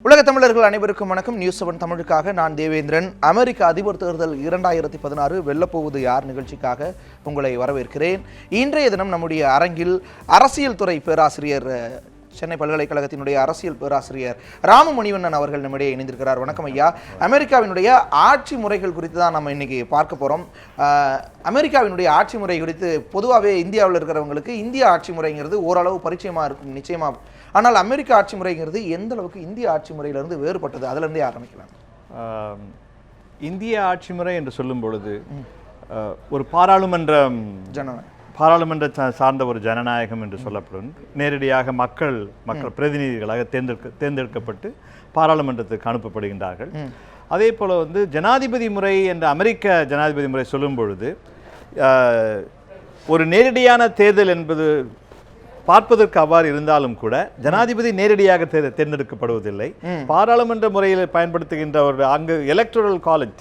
உலக தமிழர்கள் அனைவருக்கும் வணக்கம். நியூஸ் 7 தமிழுக்காக நான் தேவேந்திரன். அமெரிக்க அதிபர் தேர்தல் 2016 வெல்லப்போவது யார் நிகழ்ச்சிக்காக உங்களை வரவேற்கிறேன். இன்றைய தினம் நம்முடைய அரங்கில் அரசியல் துறை பேராசிரியர், சென்னை பல்கலைக்கழகத்தினுடைய அரசியல் பேராசிரியர் ராம மணிவண்ணன் அவர்கள் நம்மிடையே இணைந்திருக்கிறார். வணக்கம் ஐயா. அமெரிக்காவினுடைய ஆட்சி முறைகள் குறித்து தான் நம்ம இன்னைக்கு பார்க்க போகிறோம். அமெரிக்காவினுடைய ஆட்சி முறை குறித்து பொதுவாகவே இந்தியாவில் இருக்கிறவங்களுக்கு இந்திய ஆட்சி முறைங்கிறது ஓரளவு பரிச்சயமாக இருக்கும் நிச்சயமாக. ஆனால் அமெரிக்க ஆட்சி முறைங்கிறது எந்த அளவுக்கு இந்திய ஆட்சி முறையிலிருந்து வேறுபட்டது? அதிலிருந்தே ஆரம்பிக்கலாம். இந்திய ஆட்சி முறை என்று சொல்லும் பொழுது ஒரு பாராளுமன்றம் சார்ந்த ஒரு ஜனநாயகம் என்று சொல்லப்படும். நேரடியாக மக்கள் பிரதிநிதிகளாக தேர்ந்தெடுக்கப்பட்டு பாராளுமன்றத்துக்கு அனுப்பப்படுகின்றார்கள். அதே போல ஜனாதிபதி முறை என்ற அமெரிக்க ஜனாதிபதி முறை சொல்லும் பொழுது ஒரு நேரடியான தேர்தல் என்பது பார்ப்பதற்கு அவ்வாறு இருந்தாலும் கூட ஜனாதிபதி நேரடியாக தேர்ந்தெடுக்கப்படுவதில்லை. பாராளுமன்ற முறையில் பயன்படுத்துகின்ற ஒரு அங்கு எலக்டோரல் காலேஜ்,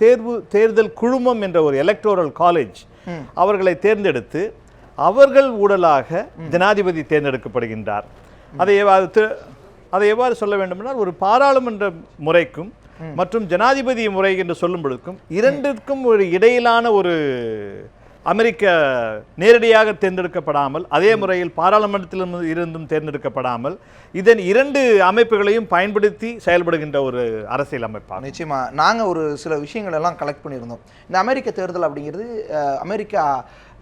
தேர்தல் குழுமம் என்ற ஒரு எலக்டோரல் காலேஜ் அவர்களை தேர்ந்தெடுத்து அவர்கள் ஊடலாக ஜனாதிபதி தேர்ந்தெடுக்கப்படுகின்றார். அதை எவ்வாறு சொல்ல வேண்டுமென்றால், ஒரு பாராளுமன்ற முறைக்கும் மற்றும் ஜனாதிபதி முறை என்று சொல்லும் பொழுதுக்கும் இரண்டிற்கும் ஒரு இடையிலான ஒரு அமெரிக்க நேரடியாக தேர்ந்தெடுக்கப்படாமல் அதே முறையில் பாராளுமன்றத்திலும் இருந்தும் தேர்ந்தெடுக்கப்படாமல் இதன் இரண்டு அமைப்புகளையும் பயன்படுத்தி செயல்படுகின்ற ஒரு அரசியல் அமைப்பாக. நிச்சயமா நாங்கள் ஒரு சில விஷயங்கள் எல்லாம் கலெக்ட் பண்ணியிருந்தோம். இந்த அமெரிக்க தேர்தல் அப்படிங்கிறது, அமெரிக்கா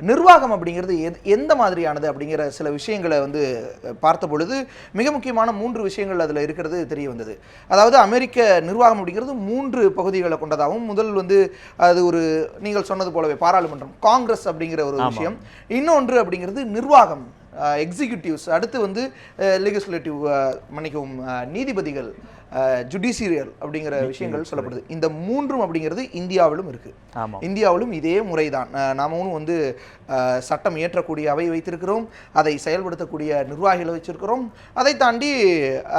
நிர்வாகம் அப்படிங்கிறது எந்த மாதிரியானது அப்படிங்கிற சில விஷயங்களை பார்த்த பொழுது மிக முக்கியமான 3 விஷயங்கள் அதில் இருக்கிறது தெரிய வந்தது. அதாவது அமெரிக்க நிர்வாகம் அப்படிங்கிறது 3 பகுதிகளை கொண்டதாகவும், முதல் அது ஒரு நீங்கள் சொன்னது போலவே பாராளுமன்றம், காங்கிரஸ் அப்படிங்கிற ஒரு விஷயம். இன்னொன்று அப்படிங்கிறது நிர்வாகம், எக்ஸிக்யூட்டிவ்ஸ். அடுத்து லெஜிஸ்லேட்டிவ், மன்னிக்கவும், நீதிபதிகள், ஜுடிஷியல் அப்படிங்கிற விஷயங்கள் சொல்லப்படுது. இந்த 3 அப்படிங்கிறது இந்தியாவிலும் இருக்கு. இந்தியாவிலும் இதே முறைதான். நாமும் சட்டம் இயற்றக்கூடிய அவை வைத்திருக்கிறோம், அதை செயல்படுத்தக்கூடிய நிர்வாகிகளை வச்சிருக்கிறோம், அதை தாண்டி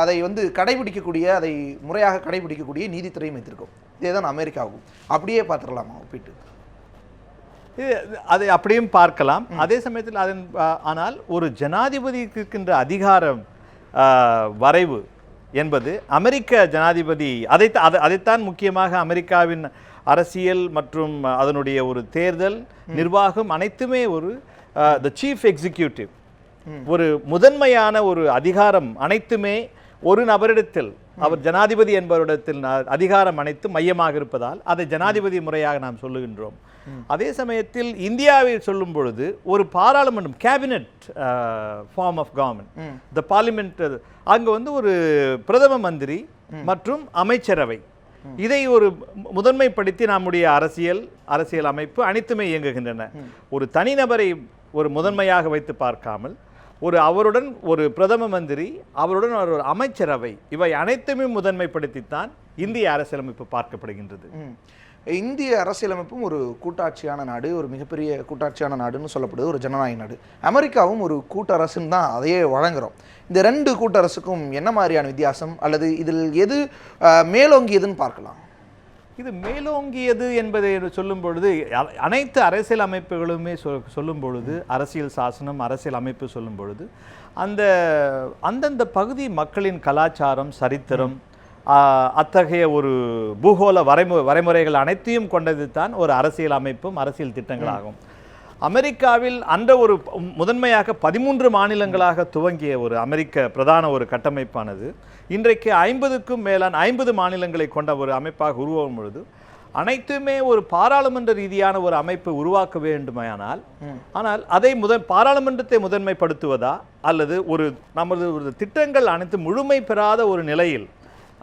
அதை கடைபிடிக்கக்கூடிய, அதை முறையாக கடைபிடிக்கக்கூடிய நீதித்துறையும் வைத்திருக்கோம். இதேதான் அமெரிக்காவும். அப்படியே பார்த்துடலாமா ஒப்பிட்டு? அதை அப்படியும் பார்க்கலாம். அதே சமயத்தில் ஆனால் ஒரு ஜனாதிபதிக்கு இருக்கின்ற அதிகாரம் வரைவு என்பது அமெரிக்க ஜனாதிபதி அதைத்தான் முக்கியமாக அமெரிக்காவின் அரசியல் மற்றும் அதனுடைய ஒரு தேர்தல் நிர்வாகம் அனைத்துமே ஒரு த சீஃப் எக்ஸிக்யூட்டிவ், ஒரு முதன்மையான ஒரு அதிகாரம் அனைத்துமே ஒரு நபரிடத்தில், அவர் ஜனாதிபதி என்பவரிடத்தில் அதிகாரம் அனைத்து மையமாக இருப்பதால் அதை ஜனாதிபதி முறையாக நாம் சொல்லுகின்றோம். அதே சமயத்தில் இந்தியாவில் சொல்லும் பொழுது ஒரு பாராளுமன்றம், cabinet form of government, the parliament, அங்கு ஒரு பிரதம மந்திரி மற்றும் அமைச்சரவை, இதை ஒரு முதன்மைப்படுத்தி நம்முடைய அரசியல் அமைப்பு அனைத்துமே இயங்குகின்றன. ஒரு தனிநபரை ஒரு முதன்மையாக வைத்து பார்க்காமல் அவருடன் ஒரு பிரதம மந்திரி, அவருடன் ஒரு அமைச்சரவை, இவை அனைத்துமே முதன்மைப்படுத்தித்தான் இந்திய அரசியலமைப்பு பார்க்கப்படுகின்றது. இந்திய அரசியலமைப்பும் ஒரு கூட்டாட்சியான நாடு, ஒரு மிகப்பெரிய கூட்டாட்சியான நாடுன்னு சொல்லப்படுது, ஒரு ஜனநாயக நாடு. அமெரிக்காவும் ஒரு கூட்டரசுன்னு தான் அதையே வழங்குகிறோம். இந்த 2 கூட்டரசுக்கும் என்ன மாதிரியான வித்தியாசம், அல்லது இதில் எது மேலோங்கியதுன்னு பார்க்கலாம்? இது மேலோங்கியது என்பதை சொல்லும் பொழுது அனைத்து அரசியல் அமைப்புகளுமே சொல்லும் பொழுது, அரசியல் சாசனம், அரசியல் அமைப்பு சொல்லும் பொழுது அந்தந்த பகுதி மக்களின் கலாச்சாரம், சரித்திரம், அத்தகைய ஒரு பூகோள வரைமுறைகள் அனைத்தையும் கொண்டது தான் ஒரு அரசியல் அமைப்பும் அரசியல் திட்டங்களாகும். அமெரிக்காவில் ஒரு முதன்மையாக 13 மாநிலங்களாக துவங்கிய ஒரு அமெரிக்க பிரதான ஒரு கட்டமைப்பானது இன்றைக்கு 50க்கும் மேலான 50 மாநிலங்களை கொண்ட ஒரு அமைப்பாக உருவாகும் பொழுது அனைத்துமே ஒரு பாராளுமன்ற ரீதியான ஒரு அமைப்பு உருவாக்க வேண்டுமானால், ஆனால் அதை பாராளுமன்றத்தை முதன்மைப்படுத்துவதா அல்லது நமது ஒரு திட்டங்கள் அனைத்து முழுமை பெறாத ஒரு நிலையில்,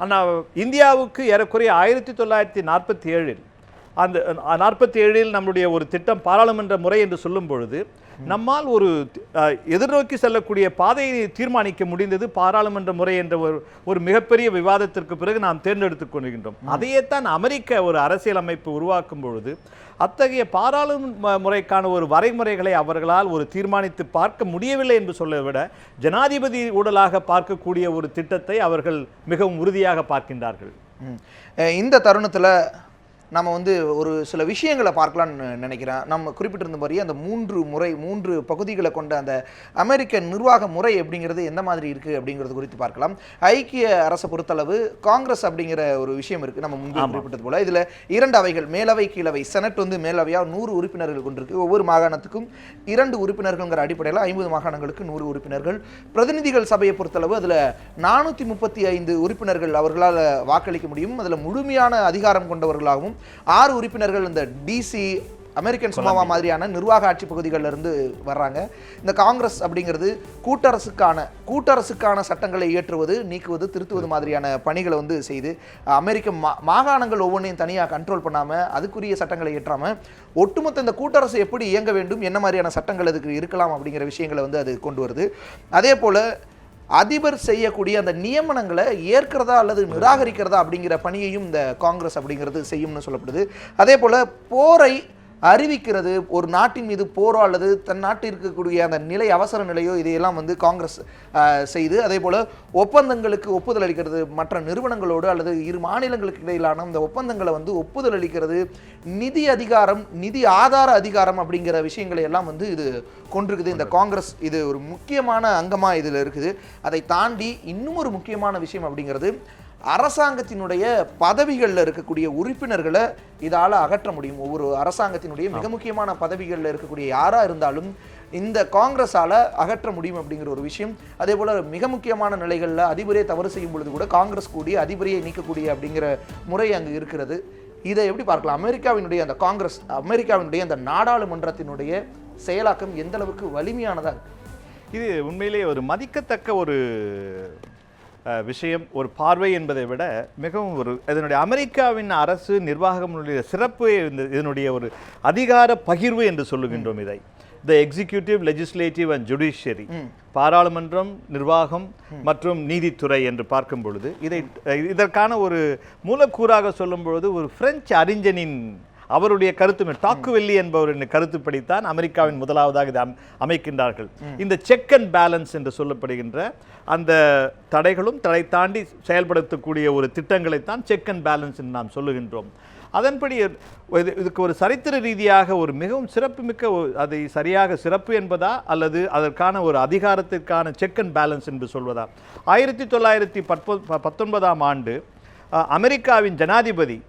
ஆனால் இந்தியாவுக்கு ஏறக்குறைய 1947 அந்த 47 நம்முடைய ஒரு திட்டம் பாராளுமன்ற முறை என்று சொல்லும் பொழுது நம்மால் ஒரு எதிர்நோக்கி செல்லக்கூடிய பாதையை தீர்மானிக்க முடிந்தது பாராளுமன்ற முறை என்ற ஒரு மிகப்பெரிய விவாதத்திற்கு பிறகு நாம் தேர்ந்தெடுத்துக் கொண்டிருக்கின்றோம். அதையே தான் அமெரிக்க ஒரு அரசியல் அமைப்பு உருவாக்கும் பொழுது அத்தகைய பாராளுமன்ற முறைக்கான ஒரு வரைமுறைகளை அவர்களால் தீர்மானித்து பார்க்க முடியவில்லை என்று சொல்ல விட, ஜனாதிபதி ஊடலாக பார்க்கக்கூடிய ஒரு திட்டத்தை அவர்கள் மிகவும் உறுதியாக பார்க்கின்றார்கள். இந்த தருணத்தில் நம்ம வந்து ஒரு சில விஷயங்களை பார்க்கலாம்னு நினைக்கிறேன். நம்ம குறிப்பிட்டிருந்த மாதிரி அந்த 3 பகுதிகளை கொண்ட அந்த அமெரிக்க நிர்வாக முறை அப்படிங்கிறது எந்த மாதிரி இருக்குது அப்படிங்கிறது குறித்து பார்க்கலாம். ஐக்கிய அரசை பொறுத்தளவு காங்கிரஸ் அப்படிங்கிற ஒரு விஷயம் இருக்குது. நம்ம முன்பு குறிப்பிட்டது போல இதில் 2 அவைகள், மேலவை கீழவை. செனட் வந்து மேலவையாக 100 உறுப்பினர்கள் கொண்டிருக்கு. ஒவ்வொரு மாகாணத்துக்கும் 2 உறுப்பினர்கள்ங்கிற அடிப்படையில் 50 மாகாணங்களுக்கு 100 உறுப்பினர்கள். பிரதிநிதிகள் சபையை பொறுத்தளவு அதில் 435 உறுப்பினர்கள் அவர்களால் வாக்களிக்க முடியும். அதில் முழுமையான அதிகாரம் கொண்டவர்களாகவும் 6 உறுப்பினர்கள் இந்த டிசி அமெரிக்கன் சமோவா மாதிரியான நிர்வாக ஆட்சி பகுதிகளில் இருந்து வர்றாங்க. இந்த காங்கிரஸ் அப்படிங்கிறது கூட்டரசுக்கான சட்டங்களை இயற்றுவது, நீக்குவது, திருத்துவது மாதிரியான பணிகளை வந்து செய்து அமெரிக்க மாகாணங்கள் ஒவ்வொன்றையும் தனியாக கண்ட்ரோல் பண்ணாமல் அதுக்குரிய சட்டங்களை இயற்றாமல் ஒட்டுமொத்த இந்த கூட்டரசு எப்படி இயங்க வேண்டும், என்ன மாதிரியான சட்டங்கள் அதுக்கு இருக்கலாம் அப்படிங்கிற விஷயங்களை வந்து அது கொண்டு வருது. அதே போல் அதிபர் செய்யக்கூடிய அந்த நியமனங்களை ஏற்கிறதா அல்லது நிராகரிக்கிறதா அப்படிங்கிற பணியையும் இந்த காங்கிரஸ் அப்படிங்கிறது செய்யும்னு சொல்லப்படுது. அதே போல் போரை அறிவிக்கிறது, ஒரு நாட்டின் மீது போரோ அல்லது தன் நாட்டில் இருக்கக்கூடிய அந்த நிலை, அவசர நிலையோ, இதையெல்லாம் வந்து காங்கிரஸ் செய்து அதே போல் ஒப்பந்தங்களுக்கு ஒப்புதல் அளிக்கிறது, மற்ற நிறுவனங்களோடு அல்லது இரு மாநிலங்களுக்கு இடையிலான அந்த ஒப்பந்தங்களை வந்து ஒப்புதல் அளிக்கிறது, நிதி அதிகாரம், நிதி ஆதார அதிகாரம் அப்படிங்கிற விஷயங்களை எல்லாம் வந்து இது கொண்டிருக்குது இந்த காங்கிரஸ். இது ஒரு முக்கியமான அங்கமாக இதில் இருக்குது. அதை தாண்டி இன்னும் ஒரு முக்கியமான விஷயம் அப்படிங்கிறது அரசாங்கத்தினுடைய பதவிகளில் இருக்கக்கூடிய உறுப்பினர்களை இதால் அகற்ற முடியும். ஒவ்வொரு அரசாங்கத்தினுடைய மிக முக்கியமான பதவிகளில் இருக்கக்கூடிய யாராக இருந்தாலும் இந்த காங்கிரஸால் அகற்ற முடியும் அப்படிங்கிற ஒரு விஷயம். அதே போல் மிக முக்கியமான நிலைகளில் அதிபரே தவறு செய்யும் பொழுது கூட காங்கிரஸ் கூடி அதிபரையை நீக்கக்கூடிய அப்படிங்கிற முறை அங்கு இருக்கிறது. இதை எப்படி பார்க்கலாம்? அமெரிக்காவினுடைய அந்த காங்கிரஸ், அமெரிக்காவினுடைய அந்த நாடாளுமன்றத்தினுடைய செயலாக்கம் எந்த அளவுக்கு வலிமையானதாக இருக்கு? இது உண்மையிலேயே ஒரு மதிக்கத்தக்க ஒரு விஷயம், ஒரு பார்வை என்பதை விட மிகவும் இதனுடைய அமெரிக்காவின் அரசு நிர்வாகமுடைய சிறப்பு, இதனுடைய ஒரு அதிகார பகிர்வு என்று சொல்லுகின்றோம் இதை. த எக்ஸிக்யூட்டிவ், லெஜிஸ்லேட்டிவ் அண்ட் ஜுடிஷியரி, பாராளுமன்றம், நிர்வாகம் மற்றும் நீதித்துறை என்று பார்க்கும் பொழுது இதற்கான ஒரு மூலக்கூறாக சொல்லும் பொழுது ஒரு பிரெஞ்சு அறிஞனின் அவருடைய கருத்து, டாக்குவெல்லி என்பவரின் கருத்துப்படித்தான் அமெரிக்காவின் முதலாவதாக இதை அமைக்கின்றார்கள். இந்த செக் அண்ட் பேலன்ஸ் என்று சொல்லப்படுகின்ற அந்த தடைகளும் தடை தாண்டி செயல்படுத்தக்கூடிய ஒரு திட்டங்களைத்தான் செக் அண்ட் பேலன்ஸ் என்று நாம் சொல்லுகின்றோம். அதன்படி இதுக்கு ஒரு சரித்திர ரீதியாக ஒரு மிகவும் சிறப்புமிக்க, அதை சரியாக சிறப்பு என்பதா அல்லது அதற்கான ஒரு அதிகாரத்திற்கான செக் அண்ட் பேலன்ஸ் என்று சொல்வதா? 1919ஆம் ஆண்டு அமெரிக்காவின் ஜனாதிபதி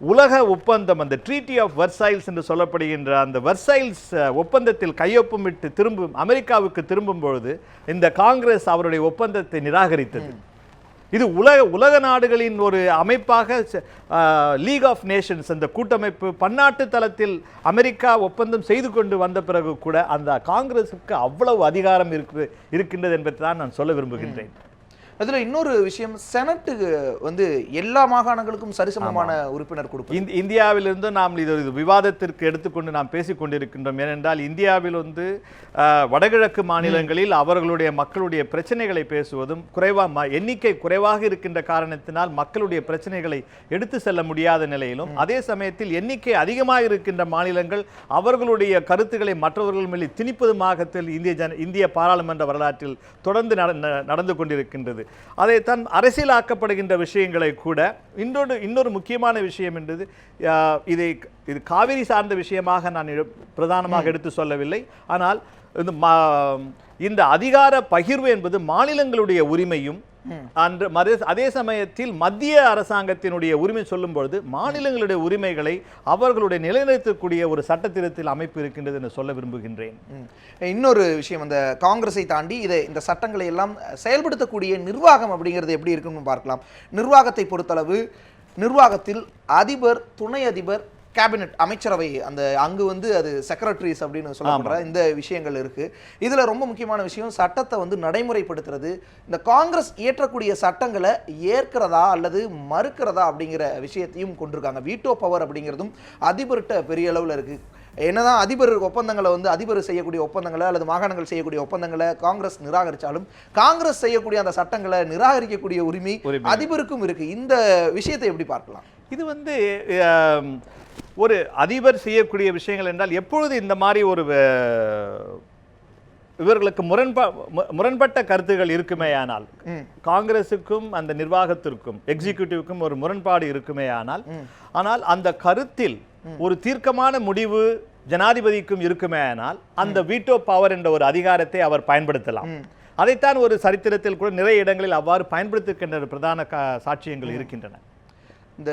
உலக ஒப்பந்தம், அந்த ட்ரீட்டி ஆஃப் வர்சைல்ஸ் என்று சொல்லப்படுகின்ற அந்த வர்சைல்ஸ் ஒப்பந்தத்தில் கையொப்பமிட்டு அமெரிக்காவுக்கு திரும்பும் பொழுது இந்த காங்கிரஸ் அவருடைய ஒப்பந்தத்தை நிராகரித்தது. இது உலக நாடுகளின் ஒரு அமைப்பாக லீக் ஆஃப் நேஷன்ஸ், அந்த கூட்டமைப்பு பன்னாட்டு தளத்தில் அமெரிக்கா ஒப்பந்தம் செய்து கொண்டு வந்த பிறகு கூட அந்த காங்கிரஸுக்கு அவ்வளவு அதிகாரம் இருக்கின்றது என்பதை தான் நான் சொல்ல விரும்புகின்றேன். அதில் இன்னொரு விஷயம், செனட்டுக்கு வந்து எல்லா மாகாணங்களுக்கும் சரிசமமான உறுப்பினர் கொடுப்போம். இந்தியாவிலிருந்து நாம் இது விவாதத்திற்கு எடுத்துக்கொண்டு நாம் பேசிக் கொண்டிருக்கின்றோம். ஏனென்றால் இந்தியாவில் வந்து வடகிழக்கு மாநிலங்களில் அவர்களுடைய மக்களுடைய பிரச்சனைகளை பேசுவதும் எண்ணிக்கை குறைவாக இருக்கின்ற காரணத்தினால் மக்களுடைய பிரச்சனைகளை எடுத்து செல்ல முடியாத நிலையிலும், அதே சமயத்தில் எண்ணிக்கை அதிகமாக இருக்கின்ற மாநிலங்கள் அவர்களுடைய கருத்துக்களை மற்றவர்கள் மேலே திணிப்பதுமாக இந்திய பாராளுமன்ற வரலாற்றில் தொடர்ந்து நடந்து கொண்டிருக்கின்றது. அதைத்தான் அரசியலாக்கப்படுகின்ற விஷயங்களை கூட இன்னொரு முக்கியமான விஷயம் என்றது, இது காவிரி சார்ந்த விஷயமாக நான் பிரதானமாக எடுத்து சொல்லவில்லை. ஆனால் இந்த அதிகார பகிர்வு என்பது மாநிலங்களுடைய உரிமையும் அதே சமயத்தில் மத்திய அரசாங்கத்தினுடைய உரிமை சொல்லும் பொழுது மாநிலங்களுடைய உரிமைகளை அவர்களுடைய நிலைநிறுத்தக்கூடிய ஒரு சட்டத்திட்டத்தில் அமைப்பு இருக்கின்றது என்று சொல்ல விரும்புகின்றேன். இன்னொரு விஷயம், அந்த காங்கிரஸை தாண்டி இந்த சட்டங்களை எல்லாம் செயல்படுத்தக்கூடிய நிர்வாகம் அப்படிங்கிறது எப்படி இருக்குன்னு பார்க்கலாம். நிர்வாகத்தை பொறுத்தளவு நிர்வாகத்தில் அதிபர், துணை அதிபர், கேபினட், அமைச்சரவை, அங்கு வந்து அது செக்ரட்டரிஸ் அப்படின்னு சொல்லப்படுற இந்த விஷயங்கள் இருக்கு. இதுல ரொம்ப முக்கியமான விஷயம், சட்டத்தை வந்து நடைமுறைப்படுத்துறது. இந்த காங்கிரஸ் இயற்றக்கூடிய சட்டங்களை ஏற்கிறதா அல்லது மறுக்கிறதா அப்படிங்கிற விஷயத்தையும் கொண்டிருக்காங்க. வீட்டோ பவர் அப்படிங்கிறதும் அதிபர்கிட்ட பெரிய அளவில் இருக்கு. என்னதான் அதிபர் ஒப்பந்தங்களை வந்து அதிபர் செய்யக்கூடிய ஒப்பந்தங்களை அல்லது மாகாணங்கள் செய்யக்கூடிய ஒப்பந்தங்களை காங்கிரஸ் நிராகரித்தாலும் காங்கிரஸ் செய்யக்கூடிய அந்த சட்டங்களை நிராகரிக்கக்கூடிய உரிமை அதிபருக்கும் இருக்கு. இந்த விஷயத்தை எப்படி பார்க்கலாம்? இது வந்து ஒரு அதிபர் செய்யக்கூடிய விஷயங்கள் என்றால் எப்பொழுது இந்த மாதிரி ஒரு இவர்களுக்கு முரண்பட்ட கருத்துகள் இருக்குமேயானால், காங்கிரசுக்கும் அந்த நிர்வாகத்திற்கும் எக்ஸிகியூட்டிவ்க்கும் ஒரு முரண்பாடு இருக்குமேயானால், ஆனால் அந்த கருத்தில் ஒரு தீர்க்கமான முடிவு ஜனாதிபதிக்கும் இருக்குமேயானால் அந்த வீட்டோ பவர் என்ற ஒரு அதிகாரத்தை அவர் பயன்படுத்தலாம். அதைத்தான் ஒரு சரித்திரத்தில் கூட நிறைய இடங்களில் அவ்வாறு பயன்படுத்துகின்ற பிரதான சாட்சியங்கள் இருக்கின்றன. இந்த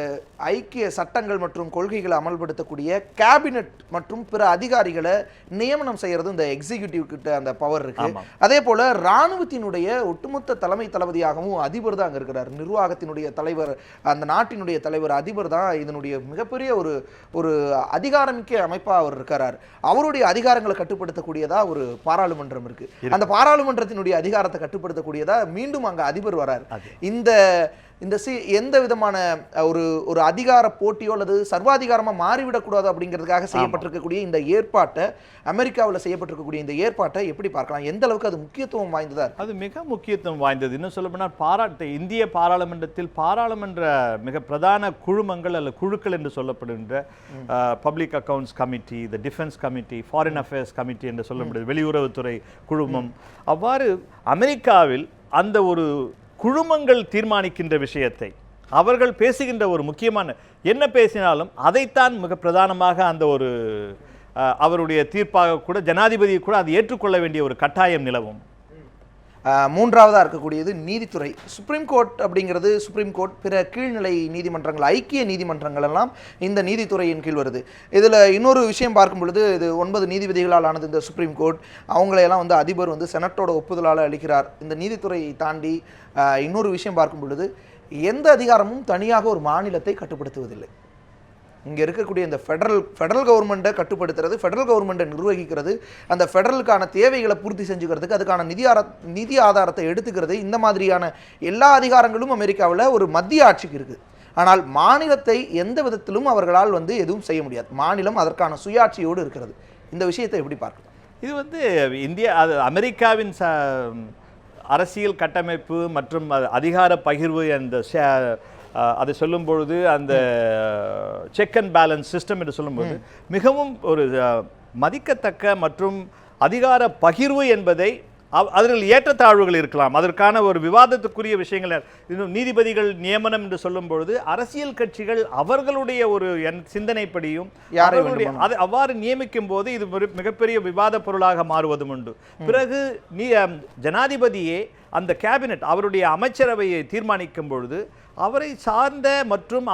ஐக்கிய சட்டங்கள் மற்றும் கொள்கைகளை அமல்படுத்தக்கூடிய கேபினெட் மற்றும் பிற அதிகாரிகளை நியமனம் செய்யறது இந்த எக்ஸிகியூட்டிவ் கிட்ட அந்த பவர் இருக்கு. அதே போல இராணுவத்தினுடைய ஒட்டுமொத்த தலைமை தளபதியாகவும் அதிபர் தான் அங்க இருக்கிறார். நிர்வாகத்தினுடைய தலைவர், அந்த நாட்டினுடைய தலைவர் அதிபர் தான் இதனுடைய மிகப்பெரிய ஒரு அதிகாரமிக்க அமைப்பா அவர் இருக்கிறார். அவருடைய அதிகாரங்களை கட்டுப்படுத்தக்கூடியதா ஒரு பாராளுமன்றம் இருக்கு. அந்த பாராளுமன்றத்தினுடைய அதிகாரத்தை கட்டுப்படுத்தக்கூடியதா மீண்டும் அங்க அதிபர் வரார். இந்த எந்த விதமான ஒரு அதிகார போட்டியோ அல்லது சர்வாதிகாரமா மாறிவிடக்கூடாது அப்படிங்கிறதுக்காக செய்யப்பட்டிருக்கக்கூடிய இந்த ஏற்பாட்டை, அமெரிக்காவில் செய்யப்பட்டிருக்கக்கூடிய இந்த ஏற்பாட்டை எப்படி பார்க்கலாம்? எந்த அளவுக்கு அது முக்கியத்துவம் வாய்ந்ததா? அது மிக முக்கியத்துவம் வாய்ந்தது. இன்னும் சொல்ல போனால் இந்திய பாராளுமன்றத்தில் பாராளுமன்ற மிக பிரதான குழுமங்கள் அல்லது குழுக்கள் என்று சொல்லப்படுகின்ற public accounts committee, the defence committee, foreign affairs committee என்று சொல்லப்படுது, வெளியுறவுத்துறை குழுமம். அவ்வாறு அமெரிக்காவில் அந்த ஒரு குழுமங்கள் தீர்மானிக்கின்ற விஷயத்தை, அவர்கள் பேசுகின்ற ஒரு முக்கியமான என்ன பேசினாலும் அதைத்தான் மிக பிரதானமாக அந்த ஒரு அவருடைய தீர்ப்பாக கூட ஜனாதிபதி கூட அதை ஏற்றுக்கொள்ள வேண்டிய ஒரு கட்டாயம் நிலவும். மூன்றாவதாக இருக்கக்கூடியது நீதித்துறை. சுப்ரீம் கோர்ட் அப்படிங்கிறது, சுப்ரீம் கோர்ட், பிற கீழ்நிலை நீதிமன்றங்கள், ஐக்கிய நீதிமன்றங்கள் எல்லாம் இந்த நீதித்துறையின் கீழ் வருது. இதில் இன்னொரு விஷயம் பார்க்கும் பொழுது, இது 9 நீதிபதிகளால் ஆனது இந்த சுப்ரீம் கோர்ட். அவங்களையெல்லாம் அதிபர் செனட்டோட ஒப்புதலால் அளிக்கிறார். இந்த நீதித்துறையை தாண்டி இன்னொரு விஷயம் பார்க்கும் பொழுது, எந்த அதிகாரமும் தனியாக ஒரு மாநிலத்தை கட்டுப்படுத்துவதில்லை. இங்கே இருக்கக்கூடிய இந்த ஃபெடரல் கவர்மெண்ட்டை கட்டுப்படுத்துறது, ஃபெடரல் கவர்மெண்ட்டை நிர்வகிக்கிறது, அந்த ஃபெடரலுக்கான தேவைகளை பூர்த்தி செஞ்சுக்கிறதுக்கு அதுக்கான நிதி ஆதாரத்தை எடுத்துக்கிறது, இந்த மாதிரியான எல்லா அதிகாரங்களும் அமெரிக்காவில் ஒரு மத்திய ஆட்சிக்கு இருக்குது. ஆனால் மாநிலத்தை எந்த விதத்திலும் அவர்களால் எதுவும் செய்ய முடியாது. மாநிலம் அதற்கான சுயாட்சியோடு இருக்கிறது. இந்த விஷயத்தை எப்படி பார்க்கலாம்? இது அமெரிக்காவின் அரசியல் கட்டமைப்பு மற்றும் அதிகார பகிர்வு அதை சொல்லும் பொழுது, அந்த செக் அண்ட் பேலன்ஸ் சிஸ்டம் என்று சொல்லும்போது மிகவும் ஒரு மதிக்கத்தக்க மற்றும் அதிகார பகிர்வு என்பதை, அதில் ஏற்றத்தாழ்வுகள் இருக்கலாம், அதற்கான ஒரு விவாதத்துக்குரிய விஷயங்கள். இன்னும் நீதிபதிகள் நியமனம் என்று சொல்லும் பொழுது அரசியல் கட்சிகள் அவர்களுடைய ஒரு சிந்தனைப்படியும் அதை அவ்வாறு நியமிக்கும் போது இது மிகப்பெரிய விவாத பொருளாக மாறுவதும் உண்டு. பிறகு ஜனாதிபதியே அந்த கேபினெட், அவருடைய அமைச்சரவையை தீர்மானிக்கும் பொழுது அவரை சார்ந்த மற்றும்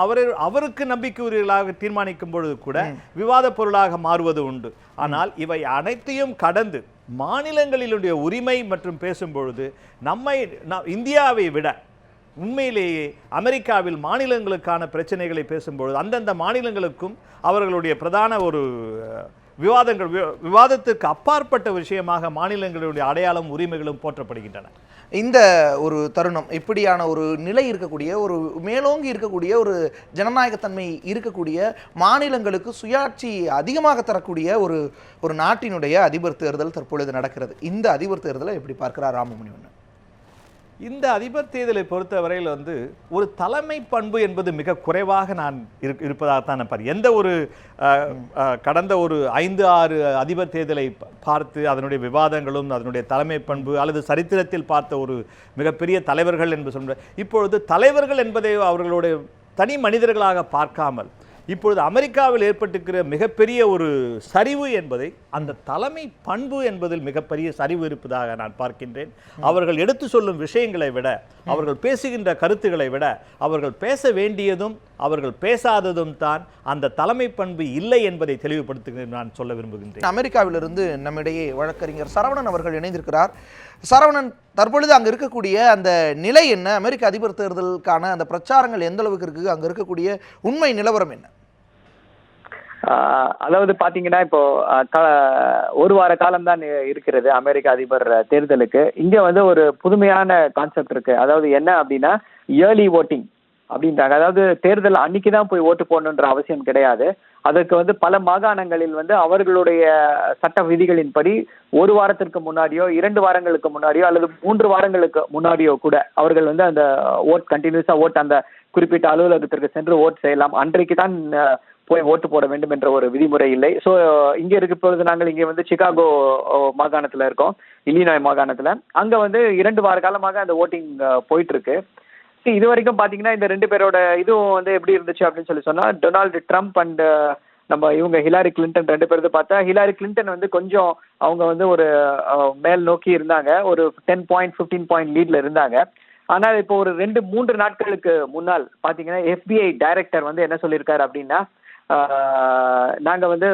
அவருக்கு நம்பிக்கையுரியவர்களாக தீர்மானிக்கும் பொழுது கூட விவாத பொருளாக மாறுவது உண்டு. ஆனால் இவை அனைத்தையும் கடந்து மாநிலங்களிலுடைய உரிமை மற்றும் பேசும்பொழுது இந்தியாவை விட உண்மையிலேயே அமெரிக்காவில் மாநிலங்களுக்கான பிரச்சனைகளை பேசும்பொழுது அந்தந்த மாநிலங்களுக்கும் அவர்களுடைய பிரதான ஒரு விவாதத்திற்கு அப்பாற்பட்ட விஷயமாக மாநிலங்களுடைய அடையாளம், உரிமைகளும் போற்றப்படுகின்றன. இந்த ஒரு தருணம், இப்படியான ஒரு நிலை இருக்கக்கூடிய, ஒரு மேலோங்கி இருக்கக்கூடிய, ஒரு ஜனநாயகத்தன்மை இருக்கக்கூடிய மாநிலங்களுக்கு சுயாட்சி அதிகமாக தரக்கூடிய ஒரு நாட்டினுடைய அதிபர் தேர்தல் தற்பொழுது நடக்கிறது. இந்த அதிபர் தேர்தலை எப்படி பார்க்கிறார் ராமமுனிவண்ணன்? இந்த அதிபர் தேர்தலை பொறுத்தவரையில் ஒரு தலைமை பண்பு என்பது மிக குறைவாக நான் இருப்பதாகத்தான் நான் எந்த ஒரு கடந்த ஒரு 5-6 அதிபர் தேர்தலை பார்த்து அதனுடைய விவாதங்களும் அதனுடைய தலைமை பண்பு அல்லது சரித்திரத்தில் பார்த்த ஒரு மிகப்பெரிய தலைவர்கள் என்று சொல்ற, இப்பொழுது தலைவர்கள் என்பதை அவர்களுடைய தனி மனிதர்களாக பார்க்காமல் இப்பொழுது அமெரிக்காவில் ஏற்பட்டிருக்கிற மிகப்பெரிய ஒரு சரிவு என்பதை அந்த தலைமை பண்பு என்பதில் மிகப்பெரிய சரிவு இருப்பதாக நான் பார்க்கின்றேன். அவர்கள் எடுத்து சொல்லும் விஷயங்களை விட, அவர்கள் பேசுகின்ற கருத்துக்களை விட, அவர்கள் பேச வேண்டியதும் அவர்கள் பேசாததும் தான் அந்த தலைமை பண்பு இல்லை என்பதை தெளிவுபடுத்துகிறேன் நான் சொல்ல விரும்புகின்றேன். அமெரிக்காவிலிருந்து நம்மிடையே வழக்கறிஞர் சரவணன் அவர்கள் இணைந்திருக்கிறார். சரவணன், தற்பொழுது அங்கே இருக்கக்கூடிய அந்த நிலை என்ன? அமெரிக்க அதிபர் தேர்தலுக்கான அந்த பிரச்சாரங்கள் எந்த அளவுக்கு இருக்குது? அங்கே இருக்கக்கூடிய உண்மை நிலவரம் என்ன? அதாவது பாத்தீங்கன்னா, இப்போ ஒரு வார காலம் தான் இருக்கிறது அமெரிக்க அதிபர் தேர்தலுக்கு. இங்க ஒரு புதுமையான கான்செப்ட் இருக்கு. அதாவது என்ன அப்படின்னா, இயர்லி ஓட்டிங் அப்படின்றாங்க. அதாவது தேர்தல் அன்னைக்கு தான் போய் ஓட்டு போடணுன்ற அவசியம் கிடையாது. அதற்கு பல மாகாணங்களில் அவர்களுடைய சட்ட விதிகளின்படி ஒரு வாரத்திற்கு முன்னாடியோ 2 வாரங்களுக்கு முன்னாடியோ அல்லது 3 வாரங்களுக்கு முன்னாடியோ கூட அவர்கள் அந்த ஓட் கண்டினியூஸா ஓட் அந்த குறிப்பிட்ட அலுவலகத்திற்கு சென்று ஓட் செய்யலாம். அன்றைக்கு தான் போய் ஓட்டு போட வேண்டும் என்ற ஒரு விதிமுறை இல்லை. ஸோ இங்க இருக்க பொழுது நாங்கள் இங்கே வந்து சிகாகோ மாகாணத்துல இருக்கோம், இல்லினாய் மாகாணத்துல. அங்க வந்து 2 வார காலமாக அந்த ஓட்டிங் போயிட்டு இருக்கு. இது வரைக்கும் பாத்தீங்கன்னா இந்த 2 பேரோட இதுவும் வந்து எப்படி இருந்துச்சு அப்படின்னு சொன்னா, டொனால்டு ட்ரம்ப் அண்ட் நம்ம இவங்க ஹிலாரி கிளின்டன் 2 பேருக்கு பார்த்தா, ஹிலாரி கிளின்டன் வந்து கொஞ்சம் அவங்க வந்து ஒரு மேல் நோக்கி இருந்தாங்க, ஒரு 10 பாயிண்ட் 15 பாயிண்ட் லீட்ல இருந்தாங்க. ஆனால் இப்போ ஒரு 2-3 நாட்களுக்கு முன்னால் பாத்தீங்கன்னா FBI டைரக்டர் வந்து என்ன சொல்லியிருக்காரு அப்படின்னா, நாங்க வந்து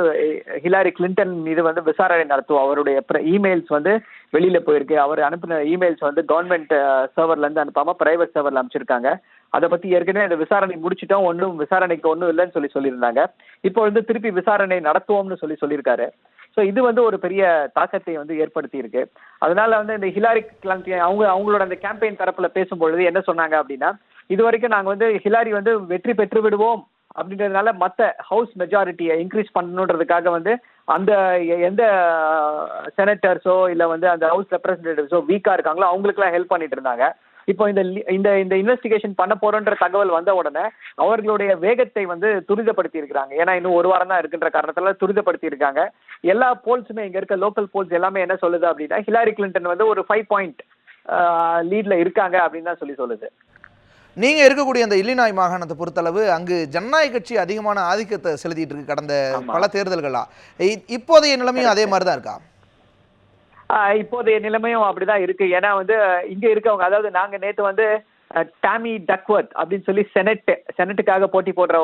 ஹிலாரி கிளின்டன் மீது வந்து விசாரணை நடத்துவோம். அவருடைய இமெயில்ஸ் வந்து வெளியில போயிருக்கு, அவர் அனுப்பின இமெயில்ஸ் வந்து கவர்மெண்ட் சர்வர்ல இருந்து அனுப்பாம பிரைவேட் சர்வர்ல அனுப்பிச்சிருக்காங்க. அதை பத்தி ஏற்கனவே அந்த விசாரணை முடிச்சிட்டோம், விசாரணைக்கு ஒன்றும் இல்லைன்னு சொல்லியிருந்தாங்க. இப்போ வந்து திருப்பி விசாரணை நடத்துவோம்னு சொல்லியிருக்காரு. ஸோ இது வந்து ஒரு பெரிய தாக்கத்தை வந்து ஏற்படுத்தி இருக்கு. அதனால வந்து இந்த ஹிலாரி கிளின்டன் அவங்களோட அந்த கேம்பெயின் தரப்புல பேசும்பொழுது என்ன சொன்னாங்க அப்படின்னா, இது வரைக்கும் நாங்க வந்து ஹிலாரி வந்து வெற்றி பெற்று விடுவோம் அப்படின்றதுனால மற்ற ஹவுஸ் மெஜாரிட்டியை இன்க்ரீஸ் பண்ணணுன்றதுக்காக வந்து அந்த எந்த செனட்டர்ஸோ இல்லை வந்து அந்த ஹவுஸ் ரெப்ரஸன்டேட்டிவ்ஸோ வீக்கா இருக்காங்களோ அவங்களுக்குலாம் ஹெல்ப் பண்ணிட்டு இருந்தாங்க. இப்போ இந்த இந்த இன்வெஸ்டிகேஷன் பண்ண போறோன்ற தகவல் வந்த உடனே அவர்களுடைய வேகத்தை வந்து துரிதப்படுத்தி இருக்கிறாங்க. ஏன்னா இன்னும் ஒரு வாரம் தான் இருக்குன்ற காரணத்தால துரிதப்படுத்தி இருக்காங்க. எல்லா போல்ஸுமே இங்க இருக்க லோக்கல் போல்ஸ் எல்லாமே என்ன சொல்லுது அப்படின்னா, ஹிலாரி கிளின்டன் வந்து ஒரு 5 பாயிண்ட் லீட்ல இருக்காங்க அப்படின்னு தான் சொல்லுது. நீங்க இருக்கக்கூடிய அந்த இல்லினாய் மாகாணத்தை பொறுத்தளவு அங்கு ஜனநாயக கட்சி அதிகமான ஆதிக்கத்தை செலுத்திட்டு இருக்கு கடந்த பல தேர்தல்களா. இப்போதைய நிலைமையும் அதே மாதிரி தான் இருக்கா? இப்போதைய நிலைமையும் அப்படிதான் இருக்கு. ஏன்னா வந்து இங்க இருக்கவங்க, அதாவது நாங்க நேத்து வந்து டாமி டக்வர்த் அப்படின்னு சொல்லி செனட்டுக்காக போட்டி போடுற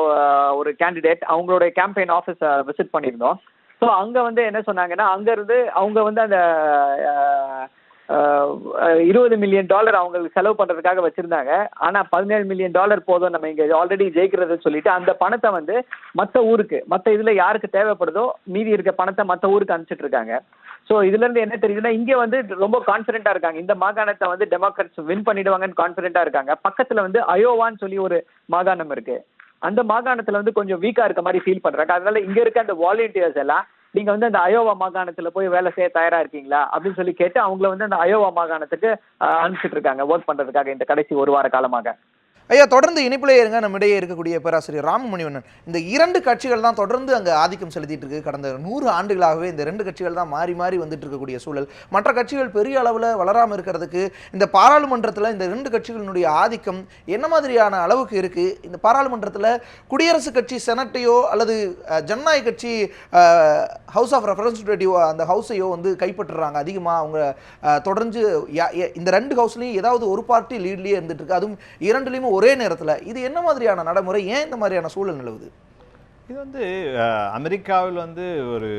ஒரு கேண்டிடேட், அவங்களோட கேம்பெயின் ஆஃபீஸ் விசிட் பண்ணியிருந்தோம். ஸோ அங்க வந்து என்ன சொன்னாங்கன்னா, அங்க இருந்து அவங்க வந்து அந்த $20 மில்லியன் அவங்களுக்கு செலவு பண்றதுக்காக வச்சிருந்தாங்க. ஆனா $17 மில்லியன் போதும் நம்ம இங்க ஆல்ரெடி ஜெயிக்கிறதுன்னு சொல்லிட்டு அந்த பணத்தை வந்து மற்ற ஊருக்கு, மற்ற இதுல யாருக்கு தேவைப்படுதோ மீதி இருக்க பணத்தை மற்ற ஊருக்கு அனுப்பிச்சிட்டு இருக்காங்க. ஸோ இதுல இருந்து என்ன தெரியுதுன்னா, இங்க வந்து ரொம்ப கான்பிடென்டா இருக்காங்க, இந்த மாகாணத்தை வந்து டெமோக்ராட்ஸ் வின் பண்ணிடுவாங்கன்னு கான்பிடென்டா இருக்காங்க. பக்கத்துல வந்து அயோவான்னு சொல்லி ஒரு மாகாணம் இருக்கு, அந்த மாகாணத்துல வந்து கொஞ்சம் வீக்கா இருக்க மாதிரி ஃபீல் பண்றாங்க. அதனால இங்க இருக்க அந்த வாலண்டியர்ஸ் எல்லாம், நீங்க வந்து அந்த அயோவா மாகாணத்துல போய் வேலை செய்ய தயாரா இருக்கீங்களா அப்படின்னு சொல்லி கேட்டு அவங்கள வந்து அந்த அயோவா மாகாணத்துக்கு அனுப்பிச்சிட்டு இருக்காங்க ஒர்க் பண்றதுக்காக இந்த கடைசி ஒரு வார காலமாக. ஐயா, தொடர்ந்து இணைப்பிலே இருங்க. நம்மிடையே இருக்கக்கூடிய பேராசிரியர் ராமமணிவண்ணன், இந்த 2 கட்சிகள் தான் தொடர்ந்து அங்கே ஆதிக்கம் செலுத்திட்டு இருக்கு. கடந்த 100 ஆண்டுகளாகவே இந்த 2 கட்சிகள் தான் மாறி மாறி வந்துட்டு இருக்கக்கூடிய சூழல். மற்ற கட்சிகள் பெரிய அளவில் வளராமல் இருக்கிறதுக்கு இந்த பாராளுமன்றத்தில் இந்த 2 கட்சிகளினுடைய ஆதிக்கம் என்ன மாதிரியான அளவுக்கு இருக்கு? இந்த பாராளுமன்றத்தில் குடியரசுக் கட்சி செனட்டையோ அல்லது ஜனநாயக கட்சி ஹவுஸ் ஆஃப் ரெப்ரசன்டேட்டிவ் அந்த ஹவுஸையோ வந்து கைப்பற்றுறாங்க அதிகமாக. அவங்க தொடர்ந்து இந்த 2 ஹவுஸ்லையும் ஏதாவது ஒரு பார்ட்டி லீட்லேயே இருந்துட்டு இருக்கு, அதுவும் 2லையும் ஒரே நேரத்தில். இது என்ன மாதிரியான நடைமுறை, ஏன் இந்த மாதிரியான சூழல் நிலவுது? இது வந்து அமெரிக்காவில் வந்து ஒரு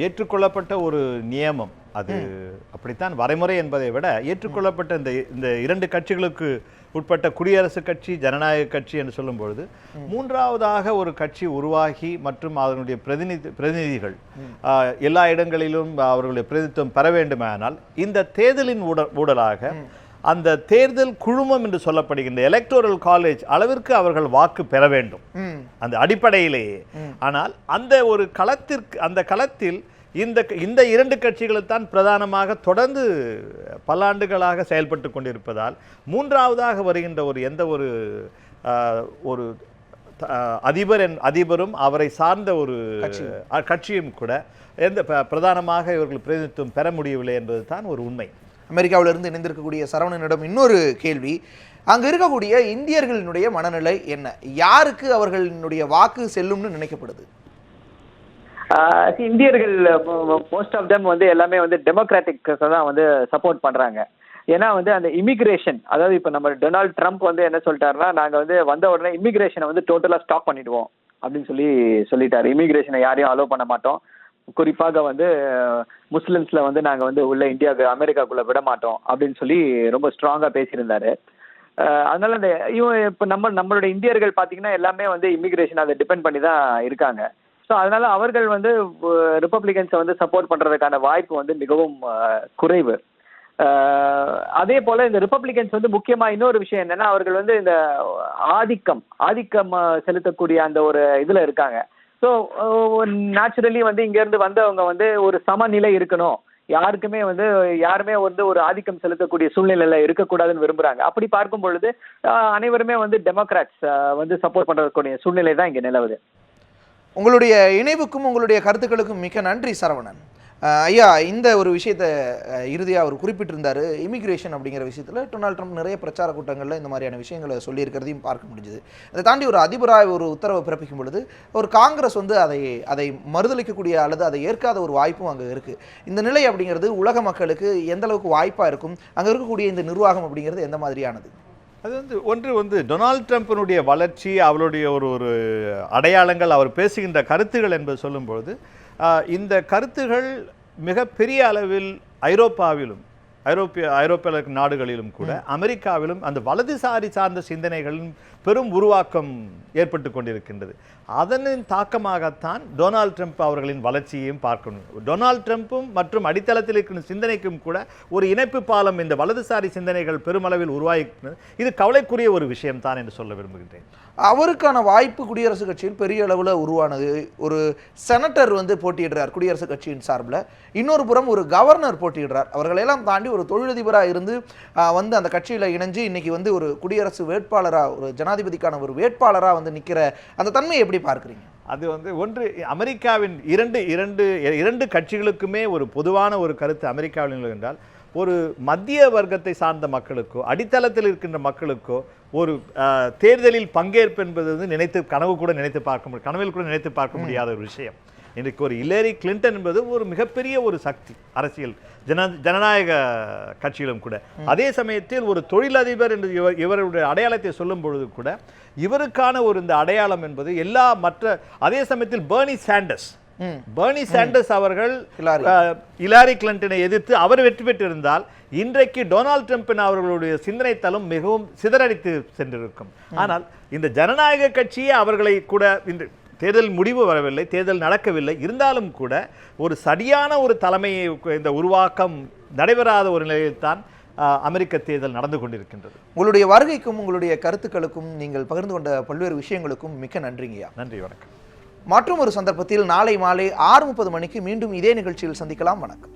ஏற்றுக்கொள்ளப்பட்ட ஒரு நியமம். அது அப்படித்தான் வரைமுறை என்பதை விட ஏற்றுக்கொள்ளப்பட்ட இந்த 2 கட்சிகளுக்கு உட்பட்ட குடியரசுக் கட்சி, ஜனநாயக கட்சி என்று சொல்லும் பொழுது, மூன்றாவதாக ஒரு கட்சி உருவாகி மற்றும் அதனுடைய பிரதிநிதிகள் எல்லா இடங்களிலும் அவர்களுடைய பிரதிநிதித்துவம் பெற வேண்டுமானால் இந்த தேர்தலின் ஊடலாக அந்த தேர்தல் குழுமம் என்று சொல்லப்படுகின்ற எலக்டோரல் காலேஜ் அளவிற்கு அவர்கள் வாக்கு பெற வேண்டும் அந்த அடிப்படையிலேயே. ஆனால் அந்த களத்தில் இந்த 2 கட்சிகள் தான் பிரதானமாக தொடர்ந்து பல்லாண்டுகளாக செயல்பட்டு கொண்டிருப்பதால், மூன்றாவதாக வருகின்ற எந்த ஒரு அதிபரும் அவரை சார்ந்த ஒரு கட்சியும் கூட பிரதானமாக இவர்கள் பிரதிநிதித்துவம் பெற முடியவில்லை என்பது தான் ஒரு உண்மை. அமெரிக்காவிலிருந்து இணைந்திருக்கக்கூடிய சரவணனிடம் இன்னொரு கேள்வி. அங்கே இருக்கக்கூடிய இந்தியர்களினுடைய மனநிலை என்ன? யாருக்கு அவர்களினுடைய வாக்கு செல்லும்னு நினைக்கப்படுது? இந்தியர்கள் மோஸ்ட் ஆஃப் தெம் வந்து எல்லாமே வந்து டெமோக்ராட்டிக் தான் வந்து சப்போர்ட் பண்றாங்க. ஏன்னா வந்து அந்த இமிகிரேஷன், அதாவது இப்போ நம்ம டொனால்டு ட்ரம்ப் வந்து என்ன சொல்லிட்டாருன்னா, நாங்கள் வந்து வந்த உடனே இமிகிரேஷனை வந்து டோட்டலாக ஸ்டாப் பண்ணிடுவோம் அப்படின்னு சொல்லிட்டாரு. இமிகிரேஷனை யாரையும் அலோவ் பண்ண மாட்டோம், குறிப்பாக வந்து முஸ்லிம்ஸ்ல வந்து நாங்கள் வந்து உள்ள இந்தியாவுக்கு அமெரிக்காக்குள்ள விட மாட்டோம் அப்படின்னு சொல்லி ரொம்ப ஸ்ட்ராங்காக பேசியிருந்தாரு. அதனால இந்த இப்போ நம்மளுடைய இந்தியர்கள் பார்த்தீங்கன்னா எல்லாமே வந்து இமிகிரேஷன் அதை டிபெண்ட் பண்ணி தான் இருக்காங்க. ஸோ அதனால அவர்கள் வந்து ரிப்பப்ளிகன்ஸை வந்து சப்போர்ட் பண்றதுக்கான வாய்ப்பு வந்து மிகவும் குறைவு. அதே போல இந்த ரிப்பப்ளிகன்ஸ் வந்து முக்கியமா இன்னொரு விஷயம் என்னன்னா, அவர்கள் வந்து இந்த ஆதிக்கம் செலுத்தக்கூடிய அந்த ஒரு இதுல இருக்காங்க. ஸோ நேச்சுரலி வந்து இங்க இருந்து வந்தவங்க வந்து ஒரு சமநிலை இருக்கணும், யாருமே வந்து ஒரு ஆதிக்கம் செலுத்தக்கூடிய சூழ்நிலையில இருக்கக்கூடாதுன்னு விரும்புறாங்க. அப்படி பார்க்கும் பொழுது அனைவருமே வந்து டெமோக்ராட்ஸ் வந்து சப்போர்ட் பண்றதுக்கூடிய சூழ்நிலை தான் இங்க நிலவுது. உங்களுடைய இணைவுக்கும் உங்களுடைய கருத்துக்களுக்கும் மிக்க நன்றி சரவணன். ஐயா, இந்த ஒரு விஷயத்தை இறுதியாக அவர் குறிப்பிட்டிருந்தார். இமிகிரேஷன் அப்படிங்கிற விஷயத்தில் டொனால்ட் ட்ரம்ப் நிறைய பிரச்சார கூட்டங்களில் இந்த மாதிரியான விஷயங்களை சொல்லியிருக்கிறதையும் பார்க்க முடிஞ்சுது. அதை தாண்டி ஒரு அதிபராக ஒரு உத்தரவை பிறப்பிக்கும் பொழுது ஒரு காங்கிரஸ் வந்து அதை மறுதளிக்கக்கூடிய அல்லது அதை ஏற்காத ஒரு வாய்ப்பும் அங்கே இருக்குது. இந்த நிலை அப்படிங்கிறது உலக மக்களுக்கு எந்த அளவுக்கு வாய்ப்பாக இருக்கும்? அங்கே இருக்கக்கூடிய இந்த நிர்வாகம் அப்படிங்கிறது எந்த மாதிரியானது? அது ஒன்று டொனால்ட் ட்ரம்பினுடைய வளர்ச்சி, அவருடைய ஒரு அடையாளங்கள், அவர் பேசுகின்ற கருத்துகள் என்பது சொல்லும்பொழுது இந்த கருத்துகள் மிகப்பெரிய அளவில் ஐரோப்பிய நாடுகளிலும் கூட அமெரிக்காவிலும் அந்த வலதுசாரி சார்ந்த சிந்தனைகளின் பெரும் உருவாக்கம் ஏற்பட்டு கொண்டிருக்கின்றது. அதனின் தாக்கமாகத்தான் டொனால்ட் ட்ரம்ப் அவர்களின் வளர்ச்சியையும் பார்க்கணும். டொனால்ட் ட்ரம்ப்பும் மற்றும் அடித்தளத்தில் இருக்கிற சிந்தனைக்கும் கூட ஒரு இணைப்பு பாலம் இந்த வலதுசாரி சிந்தனைகள் பெருமளவில் உருவாகிக்கிறது. இது கவலைக்குரிய ஒரு விஷயம்தான் என்று சொல்ல விரும்புகின்றேன். அவருக்கான வாய்ப்பு குடியரசுக் கட்சியில் பெரிய அளவில் உருவானது. ஒரு செனட்டர் வந்து போட்டியிடுறார் குடியரசுக் கட்சியின் சார்பில், இன்னொரு புறம் ஒரு கவர்னர் போட்டியிடுறார். அவர்களெல்லாம் தாண்டி ஒரு தொழிலதிபராக இருந்து வந்து அந்த கட்சியில் இணைஞ்சு இன்னைக்கு வந்து ஒரு குடியரசு வேட்பாளராக, ஒரு ஜனாதிபதிக்கான ஒரு வேட்பாளராக வந்து நிற்கிற அந்த தன்மையை எப்படி பார்க்குறீங்க? அது ஒன்று அமெரிக்காவின் இரண்டு கட்சிகளுக்குமே ஒரு பொதுவான ஒரு கருத்து அமெரிக்காவில் என்றால், ஒரு மத்திய வர்க்கத்தை சார்ந்த மக்களுக்கோ அடித்தளத்தில் இருக்கின்ற மக்களுக்கோ ஒரு தேர்தலில் பங்கேற்பு என்பது வந்து கனவில் கூட நினைத்து பார்க்க முடியாத ஒரு விஷயம். இன்றைக்கு ஒரு ஹில்லரி கிளின்டன் என்பது ஒரு மிகப்பெரிய ஒரு சக்தி அரசியல் ஜனநாயக கட்சியிலும் கூட. அதே சமயத்தில் ஒரு தொழிலதிபர் என்று இவருடைய அடையாளத்தை சொல்லும் பொழுது கூட இவருக்கான இந்த அடையாளம் என்பது அதே சமயத்தில் பெர்னி சாண்டர்ஸ் அவர்கள் ஹிலாரி கிளின்டனை எதிர்த்து அவர் வெற்றி பெற்றிருந்தால் இன்றைக்கு டொனால்ட் ட்ரம்பின் அவர்களுடைய சிந்தனை தளம் மிகவும் சிதறடித்து சென்றிருக்கும். ஆனால் இந்த ஜனநாயக கட்சியே அவர்களை கூட இந்த தேர்தல் முடிவு வரவில்லை, தேர்தல் நடக்கவில்லை, இருந்தாலும் கூட ஒரு சரியான ஒரு தலைமையை இந்த உருவாக்கம் நடைபெறாத ஒரு நிலையில்தான் அமெரிக்க தேர்தல் நடந்து கொண்டிருக்கின்றது. உங்களுடைய வருகைக்கும் உங்களுடைய கருத்துக்களுக்கும் நீங்கள் பகிர்ந்து கொண்ட பல்வேறு விஷயங்களுக்கும் மிக்க நன்றிங்கய்யா. நன்றி, வணக்கம். மற்றும் ஒரு சந்தர்ப்பத்தில் நாளை மாலை 6:30 மணிக்கு மீண்டும் இதே நிகழ்ச்சியில் சந்திக்கலாம். வணக்கம்.